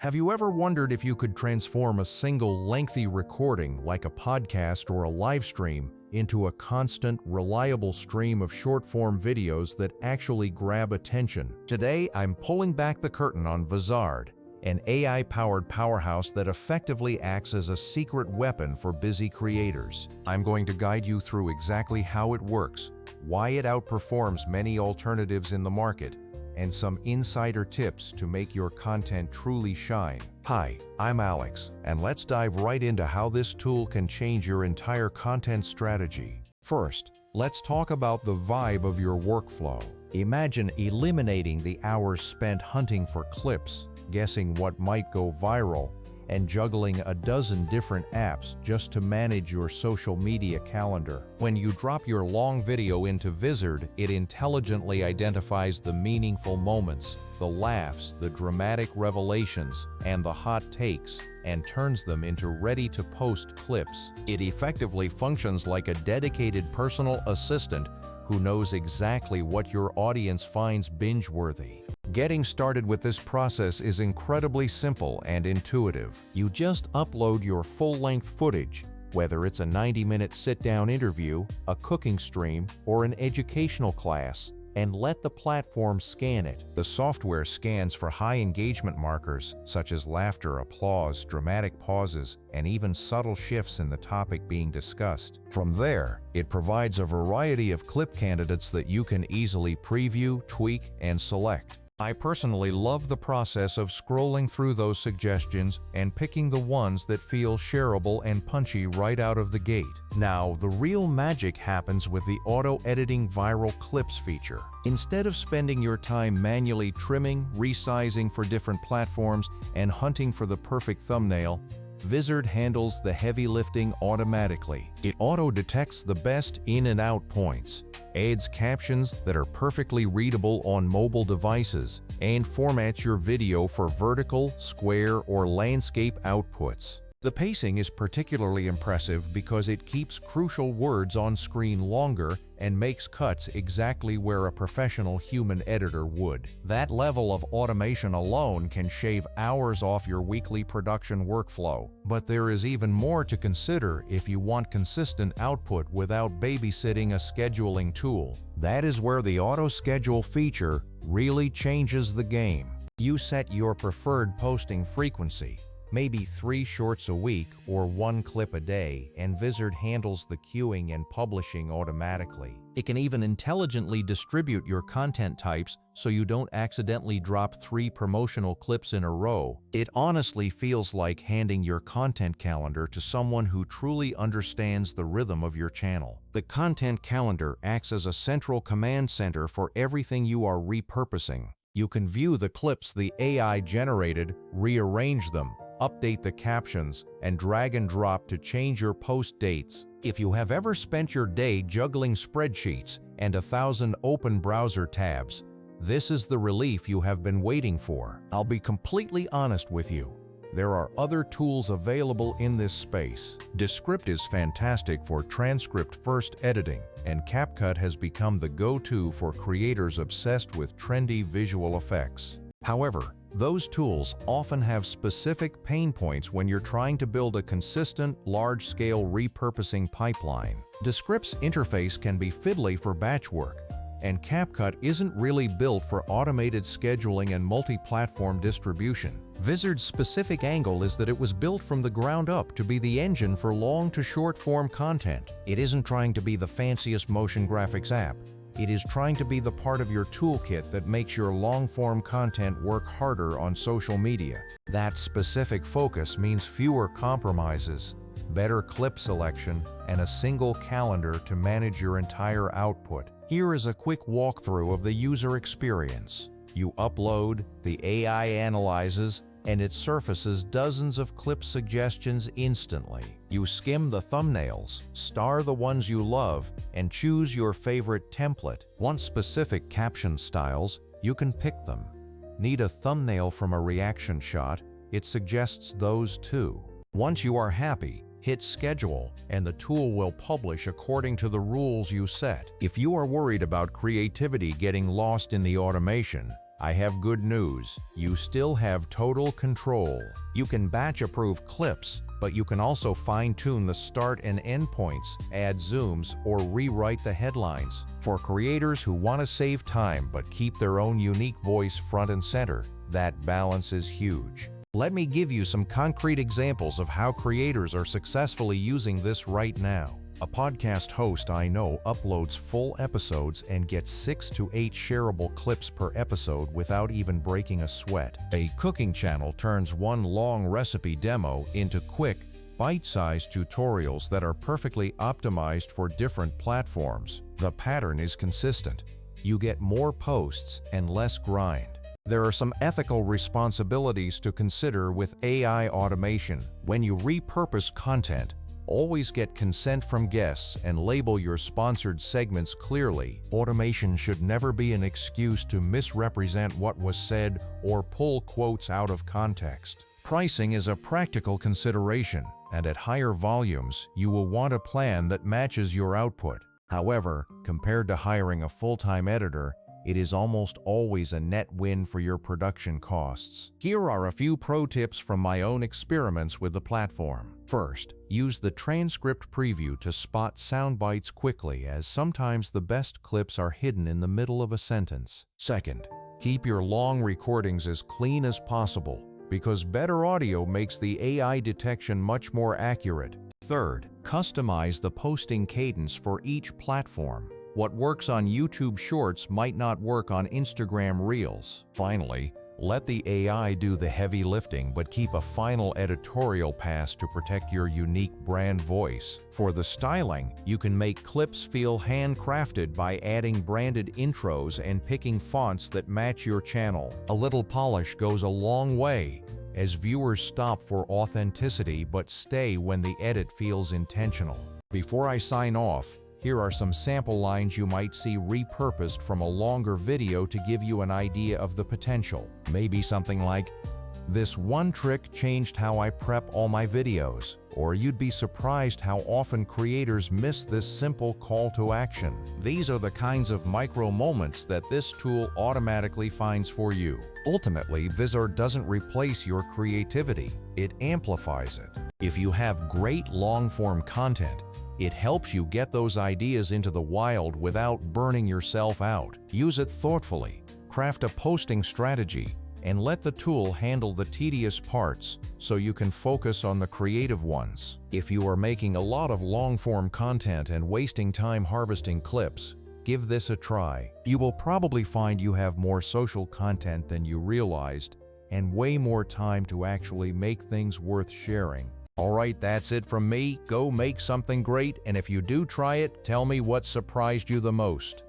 Have you ever wondered if you could transform a single lengthy recording, like a podcast or a live stream, into a constant, reliable stream of short-form videos that actually grab attention? Today, I'm pulling back the curtain on Vizard, an AI-powered powerhouse that effectively acts as a secret weapon for busy creators. I'm going to guide you through exactly how it works, why it outperforms many alternatives in the market, and some insider tips to make your content truly shine. Hi, I'm Alex, and let's dive right into how this tool can change your entire content strategy. First, let's talk about the vibe of your workflow. Imagine eliminating the hours spent hunting for clips, guessing what might go viral, and juggling a dozen different apps just to manage your social media calendar. When you drop your long video into Vizard, it intelligently identifies the meaningful moments, the laughs, the dramatic revelations, and the hot takes, and turns them into ready-to-post clips. It effectively functions like a dedicated personal assistant who knows exactly what your audience finds binge-worthy. Getting started with this process is incredibly simple and intuitive. You just upload your full-length footage, whether it's a 90-minute sit-down interview, a cooking stream, or an educational class, and let the platform scan it. The software scans for high engagement markers, such as laughter, applause, dramatic pauses, and even subtle shifts in the topic being discussed. From there, it provides a variety of clip candidates that you can easily preview, tweak, and select. I personally love the process of scrolling through those suggestions and picking the ones that feel shareable and punchy right out of the gate. Now, the real magic happens with the auto-editing viral clips feature. Instead of spending your time manually trimming, resizing for different platforms, and hunting for the perfect thumbnail, Vizard handles the heavy lifting automatically. It auto-detects the best in and out points, adds captions that are perfectly readable on mobile devices, and formats your video for vertical, square, or landscape outputs. The pacing is particularly impressive because it keeps crucial words on screen longer and makes cuts exactly where a professional human editor would. That level of automation alone can shave hours off your weekly production workflow. But there is even more to consider if you want consistent output without babysitting a scheduling tool. That is where the auto-schedule feature really changes the game. You set your preferred posting frequency, maybe 3 shorts a week or 1 clip a day, and Vizard handles the queuing and publishing automatically. It can even intelligently distribute your content types so you don't accidentally drop 3 promotional clips in a row. It honestly feels like handing your content calendar to someone who truly understands the rhythm of your channel. The content calendar acts as a central command center for everything you are repurposing. You can view the clips the AI generated, rearrange them, update the captions, and drag and drop to change your post dates. If you have ever spent your day juggling spreadsheets and 1,000 open browser tabs, this is the relief you have been waiting for. I'll be completely honest with you. There are other tools available in this space. Descript is fantastic for transcript-first editing, and CapCut has become the go-to for creators obsessed with trendy visual effects. However, those tools often have specific pain points when you're trying to build a consistent, large-scale repurposing pipeline. Descript's interface can be fiddly for batch work, and CapCut isn't really built for automated scheduling and multi-platform distribution. Vizard's specific angle is that it was built from the ground up to be the engine for long to short-form content. It isn't trying to be the fanciest motion graphics app. It is trying to be the part of your toolkit that makes your long-form content work harder on social media. That specific focus means fewer compromises, better clip selection, and a single calendar to manage your entire output. Here is a quick walkthrough of the user experience. You upload, the AI analyzes, and it surfaces dozens of clip suggestions instantly. You skim the thumbnails, star the ones you love, and choose your favorite template. Want specific caption styles? You can pick them. Need a thumbnail from a reaction shot? It suggests those too. Once you are happy, hit schedule, and the tool will publish according to the rules you set. If you are worried about creativity getting lost in the automation, I have good news. You still have total control. You can batch approve clips, but you can also fine-tune the start and end points, add zooms, or rewrite the headlines. For creators who want to save time but keep their own unique voice front and center, that balance is huge. Let me give you some concrete examples of how creators are successfully using this right now. A podcast host I know uploads full episodes and gets 6 to 8 shareable clips per episode without even breaking a sweat. A cooking channel turns one long recipe demo into quick, bite-sized tutorials that are perfectly optimized for different platforms. The pattern is consistent. You get more posts and less grind. There are some ethical responsibilities to consider with AI automation. When you repurpose content, always get consent from guests and label your sponsored segments clearly. Automation should never be an excuse to misrepresent what was said or pull quotes out of context. Pricing is a practical consideration, and at higher volumes, you will want a plan that matches your output. However, compared to hiring a full-time editor, it is almost always a net win for your production costs. Here are a few pro tips from my own experiments with the platform. First, use the transcript preview to spot sound bites quickly, as sometimes the best clips are hidden in the middle of a sentence. Second, keep your long recordings as clean as possible, because better audio makes the AI detection much more accurate. Third, customize the posting cadence for each platform. What works on YouTube Shorts might not work on Instagram Reels. Finally, let the AI do the heavy lifting, but keep a final editorial pass to protect your unique brand voice. For the styling, you can make clips feel handcrafted by adding branded intros and picking fonts that match your channel. A little polish goes a long way, as viewers stop for authenticity but stay when the edit feels intentional. Before I sign off, here are some sample lines you might see repurposed from a longer video to give you an idea of the potential. Maybe something like, "This one trick changed how I prep all my videos," or "You'd be surprised how often creators miss this simple call to action." These are the kinds of micro moments that this tool automatically finds for you. Ultimately, Vizard doesn't replace your creativity, it amplifies it. If you have great long-form content, it helps you get those ideas into the wild without burning yourself out. Use it thoughtfully, craft a posting strategy, and let the tool handle the tedious parts so you can focus on the creative ones. If you are making a lot of long-form content and wasting time harvesting clips, give this a try. You will probably find you have more social content than you realized, and way more time to actually make things worth sharing. Alright, that's it from me. Go make something great, and if you do try it, tell me what surprised you the most.